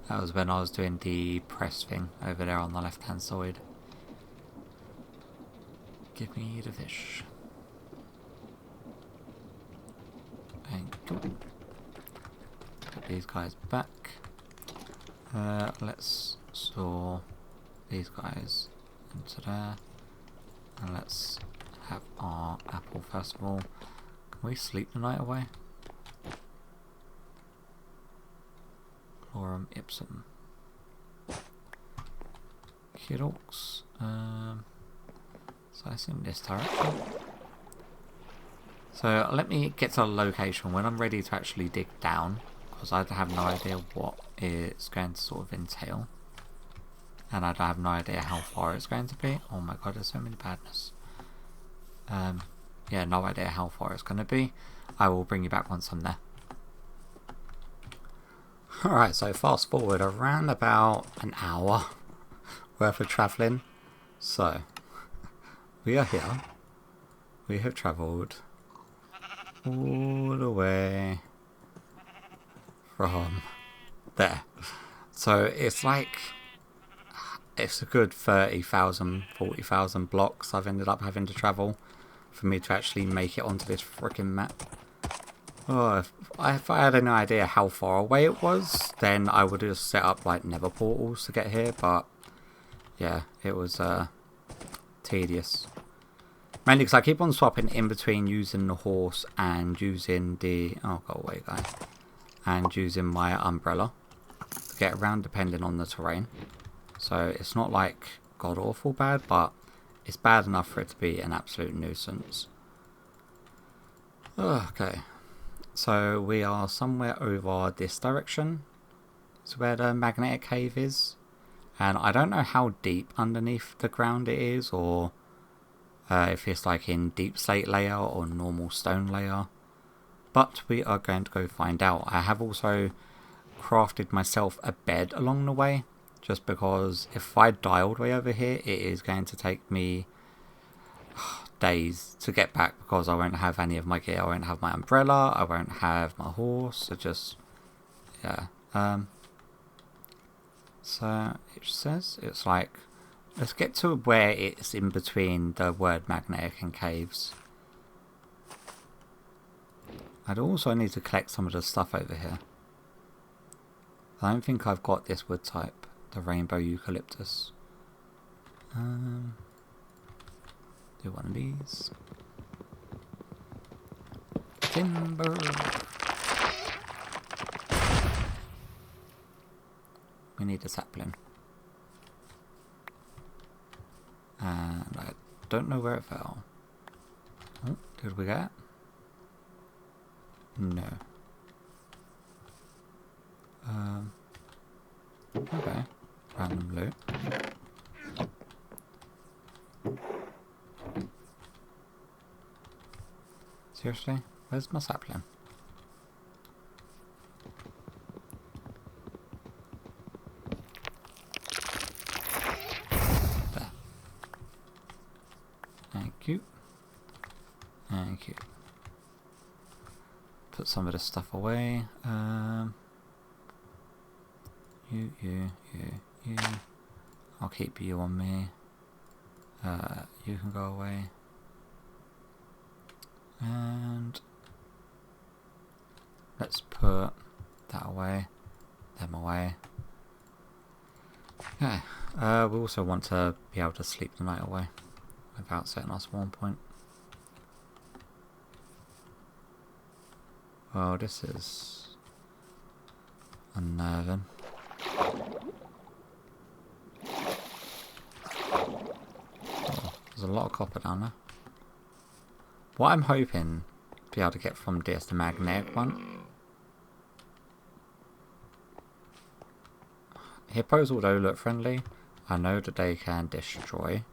Speaker 1: That was when I was doing the press thing over there on the left hand side. Give me the fish. Put these guys back. Let's store these guys into there. And let's have our apple first of all. Can we sleep the night away? Lorem ipsum. Kidulks. So I assume this direction. So let me get to a location when I'm ready to actually dig down, because I have no idea what it's going to sort of entail, and I have no idea how far it's going to be. Oh my god, there's so many badness. Yeah, no idea how far it's going to be. I will bring you back once I'm there. Alright, so fast forward around about an hour worth of travelling. So we are here. We have travelled all the way from there. So it's like, it's a good 30,000, 40,000 blocks I've ended up having to travel for me to actually make it onto this freaking map. Oh, if I had any idea how far away it was, then I would have set up like nether portals to get here, but yeah, it was tedious. Mainly because I keep on swapping in between using the horse and using the... oh, go away, guy. And using my umbrella to get around depending on the terrain. So it's not like god-awful bad, but it's bad enough for it to be an absolute nuisance. Okay. So we are somewhere over this direction. It's where the magnetic cave is. And I don't know how deep underneath the ground it is, or... if it's like in deep slate layer or normal stone layer. But we are going to go find out. I have also crafted myself a bed along the way. Just because if I die all the way over here, it is going to take me days to get back. Because I won't have any of my gear. I won't have my umbrella. I won't have my horse. It just... yeah. So it says it's like... let's get to where it's in between the word magnetic and caves. I'd also need to collect some of the stuff over here. I don't think I've got this wood type, the rainbow eucalyptus. Do one of these. Timber. We need a sapling. And I don't know where it fell. Oh, did we get it? No. Okay. Random loot. Seriously? Where's my sapling? There. Thank you. Thank you. Put some of this stuff away. You. I'll keep you on me. You can go away. And let's put that away. Them away. Okay. We also want to be able to sleep the night away without setting our spawn point. Well, this is unnerving. Oh, there's a lot of copper down there. What I'm hoping to be able to get from this, the magnetic one. Hippos, although look friendly, I know that they can destroy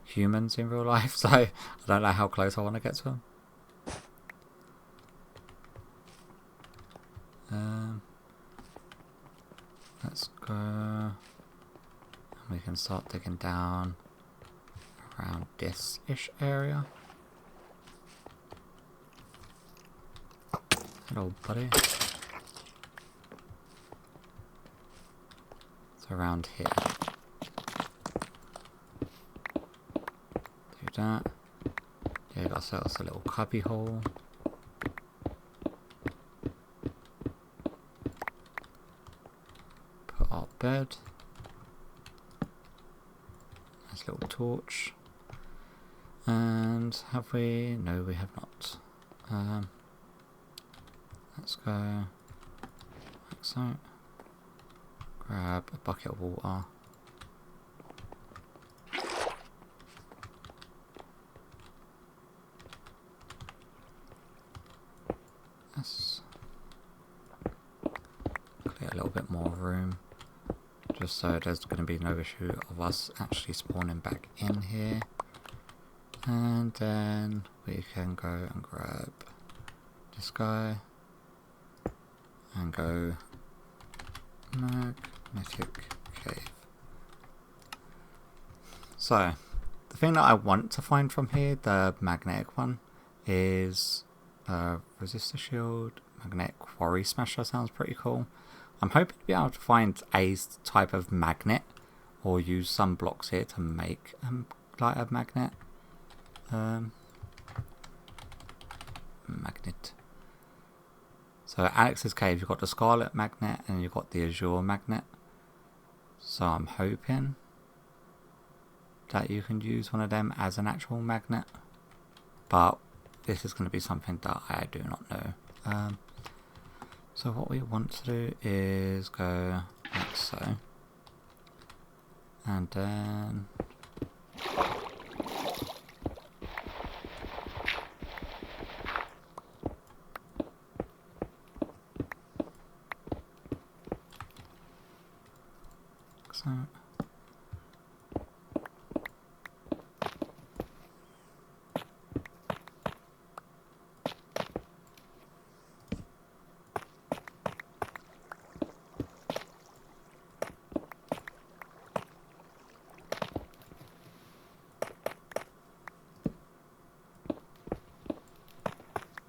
Speaker 1: humans in real life, so I don't know how close I want to get to them. Let's go. And we can start digging down around this-ish area. Hello, buddy. It's around here. Do that. Yeah, got ourselves a little cubby hole. Put our bed. Nice little torch. And have we? No, we have not. Let's go like so. Grab a bucket of water. Let's clear a little bit more room, just so there's going to be no issue of us actually spawning back in here. And then we can go and grab this guy and go magnetic cave. So the thing that I want to find from here, the magnetic one, is resistor shield, magnetic quarry smasher. Sounds pretty cool. I'm hoping to be able to find a type of magnet or use some blocks here to make like a magnet. Magnet. So at Alex's cave, you've got the Scarlet magnet and you've got the Azure magnet. So I'm hoping that you can use one of them as an actual magnet. But this is going to be something that I do not know. So what we want to do is go like so. And then so.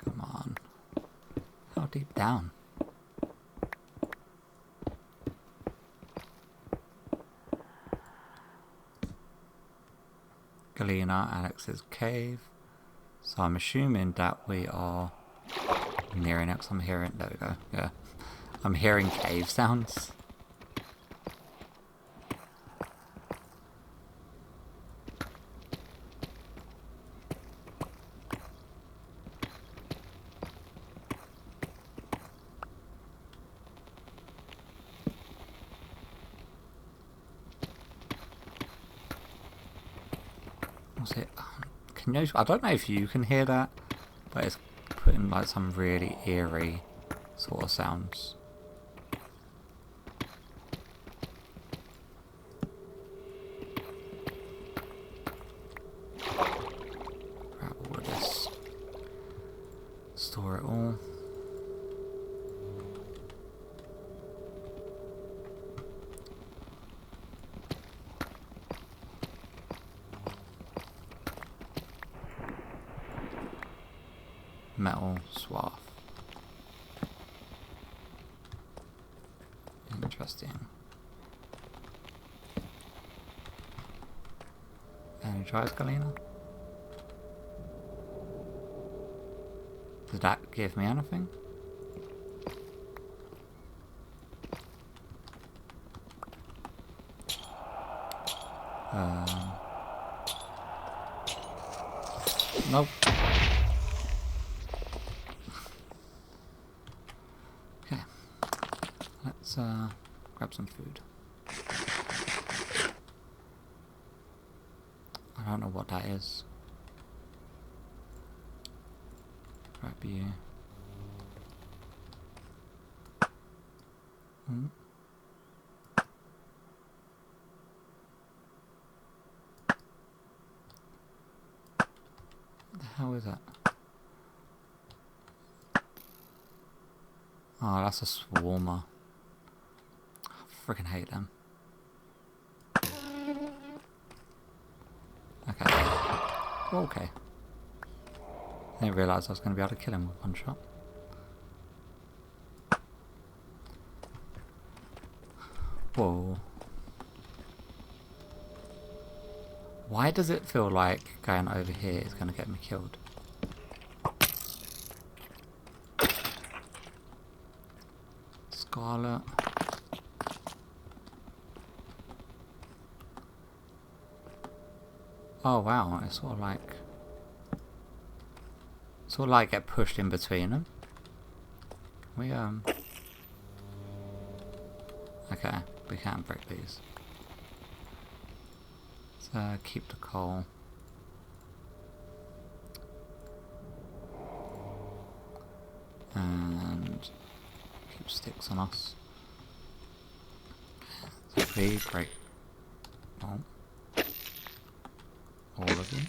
Speaker 1: Come on. How deep down? Galena, Alex's cave. So I'm assuming that we are nearing it. I'm hearing. There we go. Yeah, I'm hearing cave sounds. What's it? Can you? I don't know if you can hear that, but it's putting like some really eerie sort of sounds. Grab all of this. Store it all. Metal swath. Interesting. Any tries, Galena? Did that give me anything? Nope. Let's grab some food. I don't know what that is. Grab you. Hmm. What the hell is that? Oh, that's a swarmer. I freaking hate them. Okay. Okay. I didn't realise I was going to be able to kill him with one shot. Whoa. Why does it feel like going over here is going to get me killed? Scarlet. Oh wow, it's sort of like get pushed in between them. We okay, we can't break these. So keep the coal. And keep sticks on us. So we break all of you.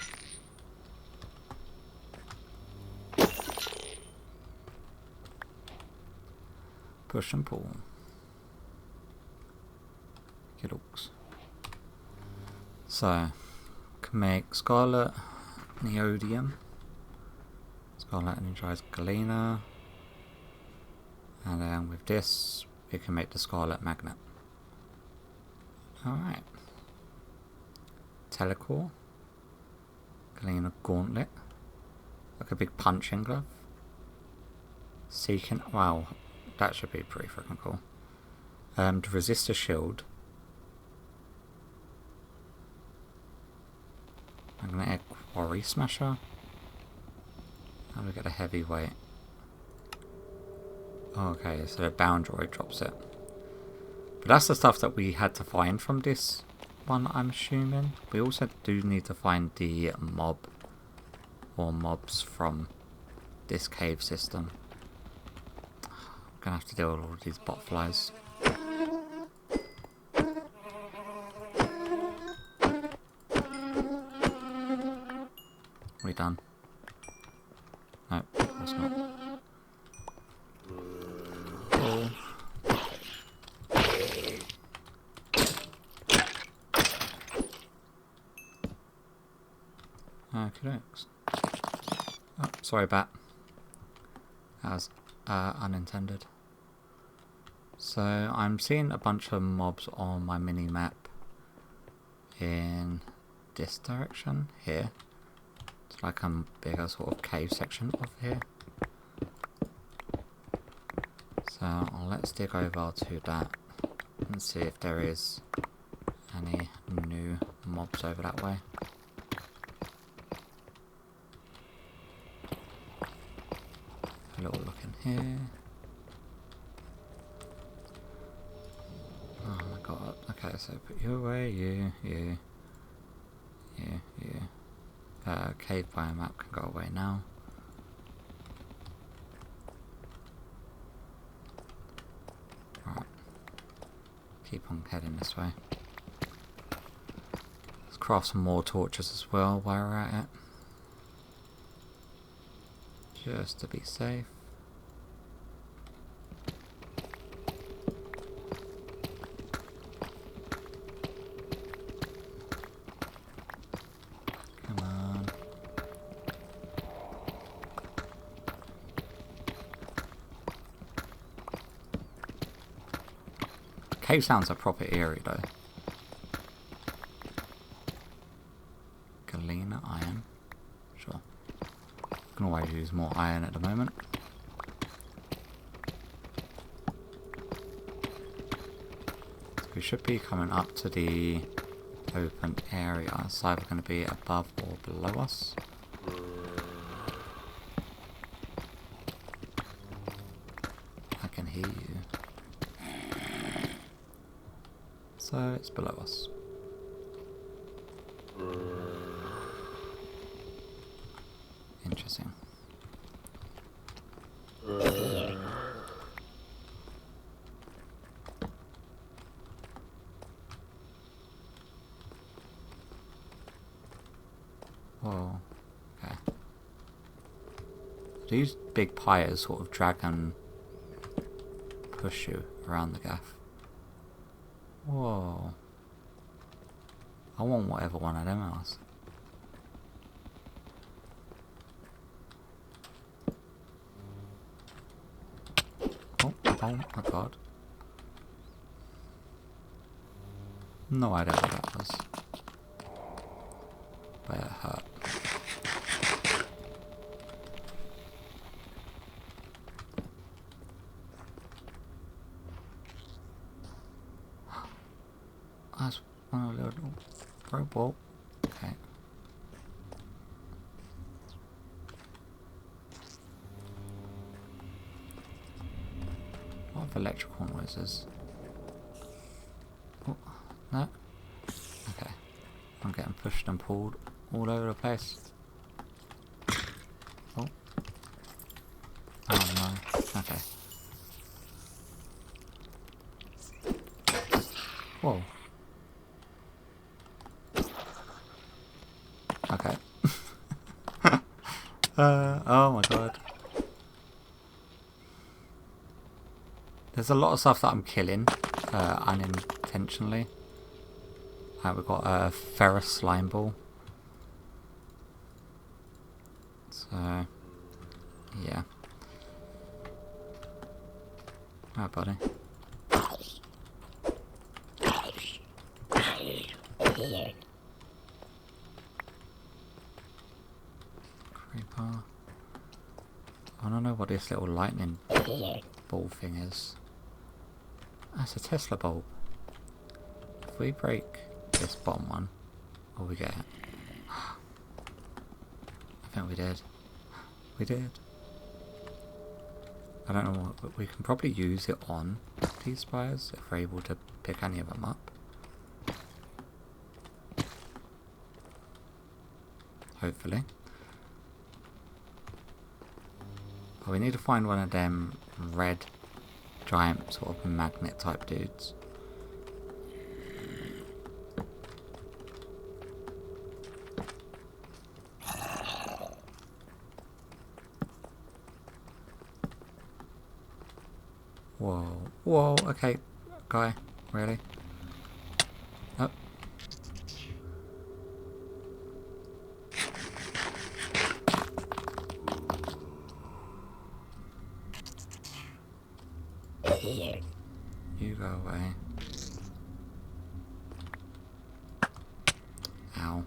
Speaker 1: Push and pull. It looks. So, can make Scarlet Neodymium, Scarlet Energized Galena, and then with this we can make the Scarlet Magnet. Alright. Telecore, Galena Gauntlet, like a big punching glove. Seeking, wow, that should be pretty freaking cool. To resist a shield. Magnetic Quarry Smasher. How do we get a heavyweight? Oh, okay, so the boundary drops it. But that's the stuff that we had to find from this one, I'm assuming. We also do need to find the mob or mobs from this cave system. I'm gonna have to deal with all of these botflies. We done? No, of course not. Oh. Okay, oh, sorry, bat. That was unintended. So I'm seeing a bunch of mobs on my mini map in this direction here. It's like a bigger sort of cave section of here. So let's dig over to that and see if there is any new mobs over that way. A little look in here. Oh my god. Okay, so put you away, you. Cave biomap can go away now. Right. Keep on heading this way. Let's craft some more torches as well while we're at it. Just to be safe. Cave sounds are proper eerie though. Galena iron. Sure. Can always use more iron at the moment. We should be coming up to the open area. It's either going to be above or below us. I can hear you. So it's below us. Interesting. Whoa. Okay. These big pyres sort of drag and push you around the gaff. Whoa. I want whatever one of them else. Oh my god. No idea what that was. But it hurt. That's one little robot. Okay. What of electrical noises? Oh, no. Okay. I'm getting pushed and pulled all over the place. Oh. Oh no. Okay. Whoa. Okay. Oh my god. There's a lot of stuff that I'm killing unintentionally. We've got a ferrous slime ball. So, yeah. Alright, buddy. Creeper. I don't know what this little lightning ball thing is. That's a Tesla bulb. If we break this bottom one, will we get it? I think we did. We did. I don't know what, but we can probably use it on these spires if we're able to pick any of them up. Hopefully. But we need to find one of them red giant sort of magnet type dudes. Whoa, whoa, okay, guy, really? Oh. You go away. Ow.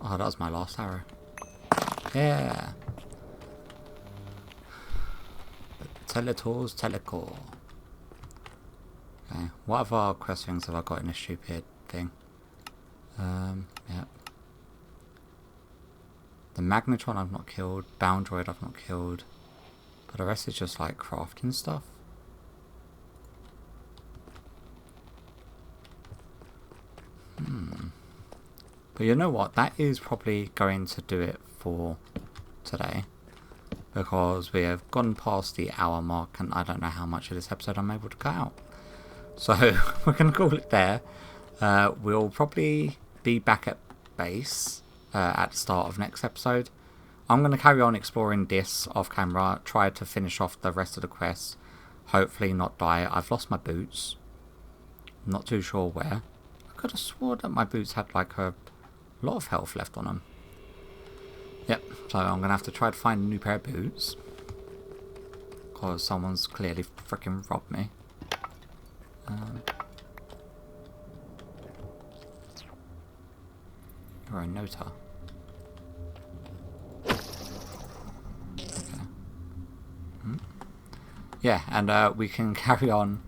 Speaker 1: Oh, that was my last arrow. Yeah. Teletours, telecore. Okay, what other quest things have I got in this stupid thing? Yeah. The Magnetron I've not killed, Boundroid I've not killed, but the rest is just like crafting stuff. But you know what, that is probably going to do it for today. Because we have gone past the hour mark and I don't know how much of this episode I'm able to cut out. So we're going to call it there. We'll probably be back at base at the start of next episode. I'm going to carry on exploring this off camera, try to finish off the rest of the quests, hopefully not die. I've lost my boots. I'm not too sure where. I could have sworn that my boots had like a lot of health left on them. Yep, so I'm going to have to try to find a new pair of boots. Because someone's clearly freaking robbed me. You're a noter. Okay. Yeah, and we can carry on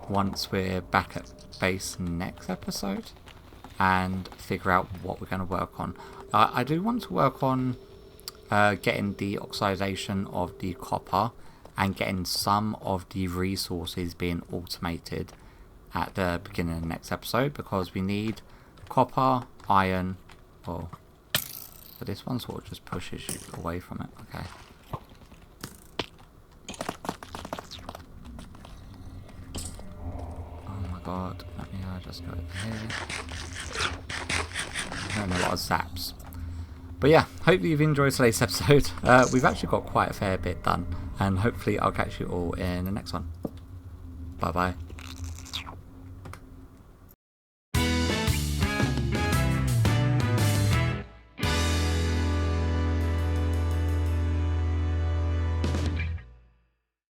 Speaker 1: once we're back at base next episode. And figure out what we're going to work on. I do want to work on getting the oxidation of the copper and getting some of the resources being automated at the beginning of the next episode, because we need copper, iron, but this one sort of just pushes you away from it. Okay. Oh my god, let me just go over here. And a lot of zaps. But yeah, hopefully you've enjoyed today's episode. We've actually got quite a fair bit done, and hopefully I'll catch you all in the next one. Bye bye.